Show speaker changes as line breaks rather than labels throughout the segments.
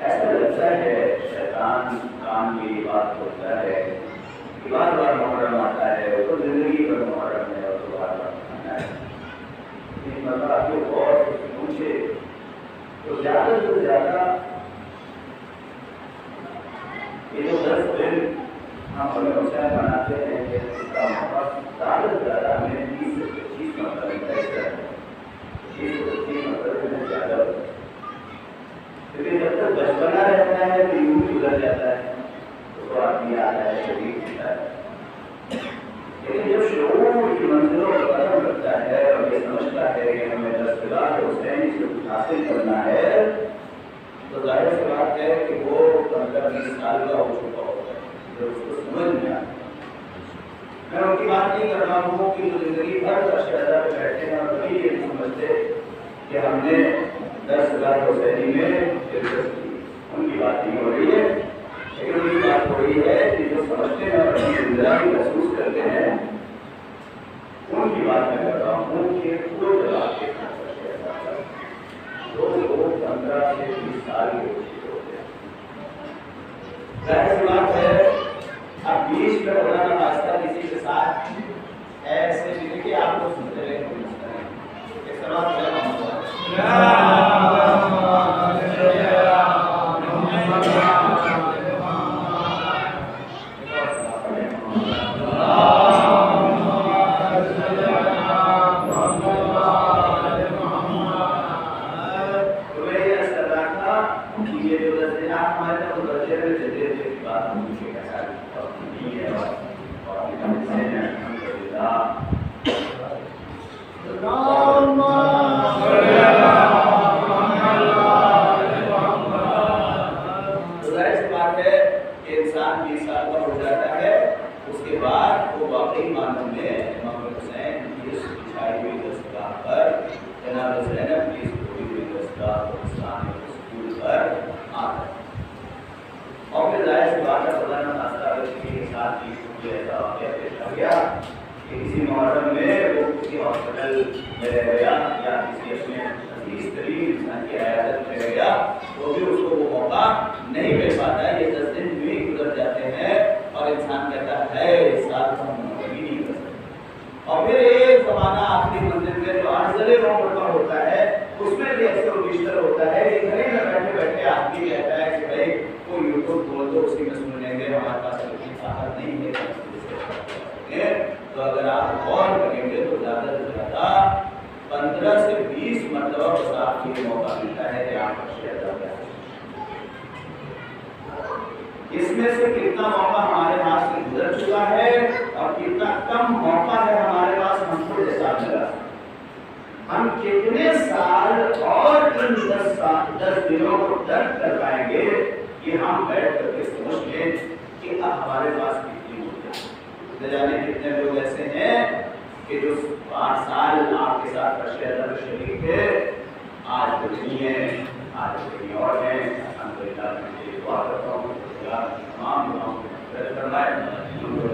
ایسا لگتا ہے شیطان کام کی بات ہوتا ہے کہ بار بار مرتبہ جو غور سے پوچھے تو زیادہ سے زیادہ یہ جو 10 دن ہم اپنے حسین مناتے ہیں کہ اس کا موقع زیادہ سے زیادہ ہمیں 20 سے 25 مرتبہ ملتا ہے. 20 سے 25 مرتبہ میں زیادہ ہوتا ہے کیونکہ جب تک بچپنا رہتا ہے تو یوں گزر جاتا ہے تو آدمی آتا ہے شریف ہوتا ہے. لیکن جب شعور کی منزلوں کو قدم کرتا ہے اور یہ سمجھتا ہے کہ ہمیں دستگاہ حسین سے کچھ حاصل کرنا ہے تو ظاہر سی بات ہے کہ وہ 15-20 سال کا ہو چکا ہوتا ہے جب اس کو سمجھ میں آتا ہے. میں ان کی بات نہیں کر رہا ہوں کہ جو زندگی بھر شہزادہ پہ بیٹھے ہیں اور کبھی یہ نہیں سمجھتے کہ ہم نے 10,000 حسینی میں دلچسپی کی. ان کی بات نہیں ہو رہی ہے لیکن ان کی بات ہو رہی ہے کہ جو سمجھتے ہیں اور اپنی زندگی محسوس کرتے ہیں ان کی بات میں کر رہا ہوں کہ وہ جواب کے جو لوگ 15 سے 20 سال کے ہوتے ہیں. ظاہر سی بات ہے اب بیچ میں مولانا واسطہ کسی کے ساتھ ایسے بھی کہ آپ کو سنتے رہے اس طرح کسی محرم میں وہ کسی ہاسپٹل میں رہ گیا یا کسی اپنے عزیز ترین انسان کی عیادت میں رہ گیا تو بھی اس کو وہ موقع نہیں مل پاتا ہے. یہ 10 دن بھی گزر جاتے ہیں اور انسان کہتا ہے اس سال تو ہم کبھی نہیں کر سکتے. اور پھر ایک زمانہ آخری منزل میں جو ارسل عمر کا ہوتا ہے اس میں بھی ایسے و بیشتر ہوتا ہے. یہ گھر میں بیٹھے بیٹھے آدمی کہتا ہے کہ بھائی کوئی یوٹیوب کھول دو اسی میں سن لیں گے ہمارے پاس اتنی طاقت نہیں ہے. تو اگر آپ غور کریں گے تو زیادہ سے زیادہ 15 سے 20 مرتبہ بس آپ کو یہ موقع ملتا ہے کہ آپ شہزادہ ہیں. اس میں سے کتنا موقع ہمارے ہاتھ سے گزر چکا ہے اور کتنا کم موقع ہے ہمارے پاس ہم خود حساب لگا. ہم کتنے سال اور ان 10 دنوں کو درک کر پائیں گے کہ ہم بیٹھ کر کے سمجھ لیں کہ اب ہمارے پاس کتنی نہ جانے کتنے لوگ ایسے ہیں کہ جو 8 سال آپ کے ساتھ شہزادہ شریک ہے آج وہ نہیں ہے, آج کہیں اور ہیں. الحمدللہ میں یہ دعا کرتا ہوں تمام دعاؤں کو مغفرت فرمائے, ان کو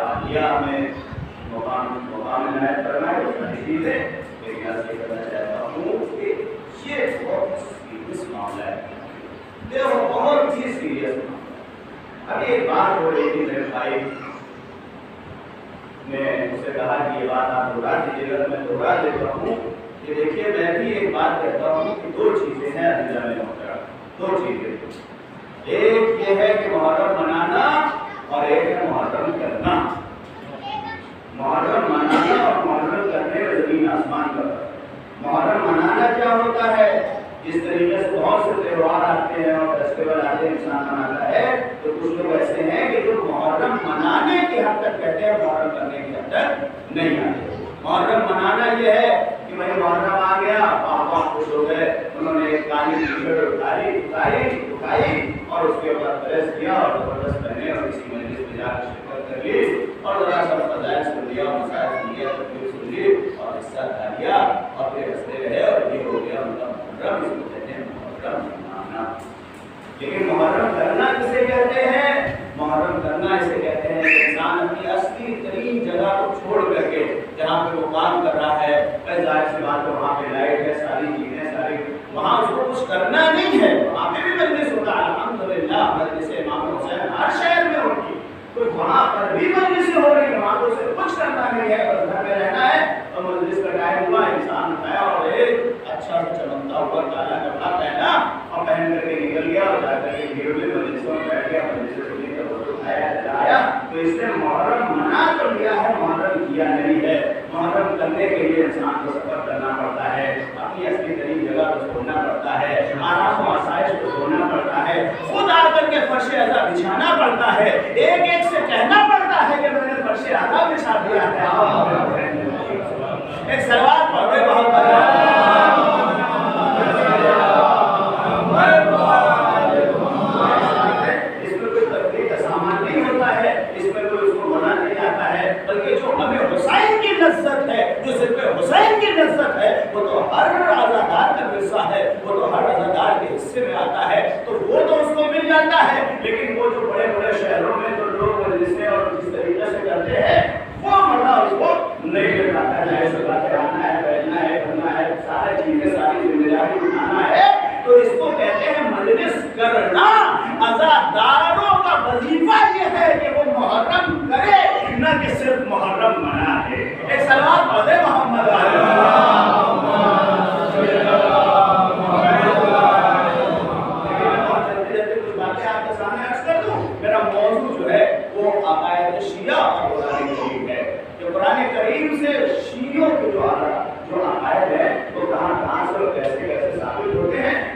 عالیہ میں مقام عنایت فرمائے. اس کا حدیث ہے لیکن عرض یہ کرنا چاہتا ہوں کہ یہ بہت سیریس معاملہ ہے, یہ بہت ہی سیریس معاملہ. ابھی ایک بات ہو رہی تھی میرے بھائی میں اس سے کہا کہ یہ بات آپ دوہرا دیجیے گا. میں دوہرا دیتا ہوں کہ دیکھیے میں بھی ایک بات کہتا ہوں کہ 2 چیزیں ہیں عزیزہ میں محترم, 2 چیزیں. ایک یہ ہے کہ محرم منانا اور ایک ہے محرم کرنا. محرم منانا اور محرم کرنے میں زمین آسمان کا فرق. محرم منانا کیا ہوتا ہے, جس طریقے سے بہت سے تہوار آتے ہیں اور فیسٹیول آتے ہیں انسان مناتا ہے, تو کچھ لوگ ایسے ہیں کہ جو محرم منانے کی حد تک کہتے ہیں محرم کرنے کی حد تک نہیں آتے. محرم منانا یہ ہے کہ بھائی محرم آ گیا, پاپا خوش ہو گئے, انہوں نے ایک کالی ٹی شرٹ اٹھائی اور اس کے اوپر پریس کیا اور زبردست پہنے اور کسی مجلس میں جا کر شرکت کر لی اور ذرا سا فضائل سن لیا, مسائل سن لیا, تقریر سن لی اور حصہ کھا لیا اور پھر ہنستے رہے اور یہ ہو گیا ان کا محرم. اس کو کہتے ہیں محرم منانا. لیکن محرم کرنا کسے کہتے ہیں؟ محرم کرنا اسے کہتے ہیں کہ انسان اپنی اصلی ترین جگہ کو چھوڑ کر کے جہاں پہ وہ کام کر رہا ہے, ظاہر سی بات ہے وہاں پہ لائٹ ہے, ساری چیزیں ساری, وہاں اس کو کچھ کرنا نہیں ہے. وہاں پہ بھی مجلس ہوتا ہے الحمدللہ, مجلس امام حسین ہر شہر میں ہوتی, تو وہاں پر بھی مجلس ہو رہی ہے, وہاں تو اسے کچھ کرنا نہیں ہے, بس گھر میں رہنا ہے اور مجلس کا ٹائم ہوا، انسان اٹھایا اور ایک اچھا چمکتا ہوا کالا کپڑا پہنا اور پہن کر کے نکل گیا اور جا کر کے بھیڑ میں مجلس میں بیٹھ گیا، مجلس سے سنی کا وضو اٹھایا جلایا، تو اس نے محرم منا تو لیا ہے، محرم کیا نہیں ہے۔ محرم کرنے کے لیے انسان کو سفر کرنا پڑتا ہے، اپنی اصلی ترین جگہ کو چھوڑنا پڑتا ہے، آرام و آسائش کو چھوڑنا پڑتا ہے، خود آ کر کے فرش اعضا بچھانا پڑتا ہے، ایک ایک سے کہنا پڑتا ہے کہ میں نے فرش اعضا بچھا دیا ہے۔ ایک سلوات پڑھے محمد لذت ہے، جو صرف حسین کی لذت ہے، وہ تو ہر عزادار کا ورثہ ہے، وہ تو ہر عزادار کے حصے میں آتا ہے، تو وہ تو اس کو مل جاتا ہے۔ لیکن وہ جو بڑے بڑے شہروں میں جو لوگ مجلسیں اور جس طریقے سے کرتے ہیں وہ مرنا اس کو نہیں مل پاتا ہے، جائے صبح سے آنا ہے، بیٹھنا ہے، کرنا ہے، ساری چیزیں ساری ذمہ داری اٹھانا ہے، تو اس کو کہتے ہیں مجلس کرنا۔ عزاداروں کا وظیفہ یہ ہے کہ وہ محرم کرے، نہ کہ صرف محرم منائے۔ ایک سلوات پڑھے محمد میرا موضوع جو ہے وہ عقائد شیعہ اور قرآن کریم ہے، کہ قرآن کریم سے شیعوں کے جو عقائد ہے وہ کہاں کہاں سے اور کیسے کیسے ثابت ہوتے ہیں،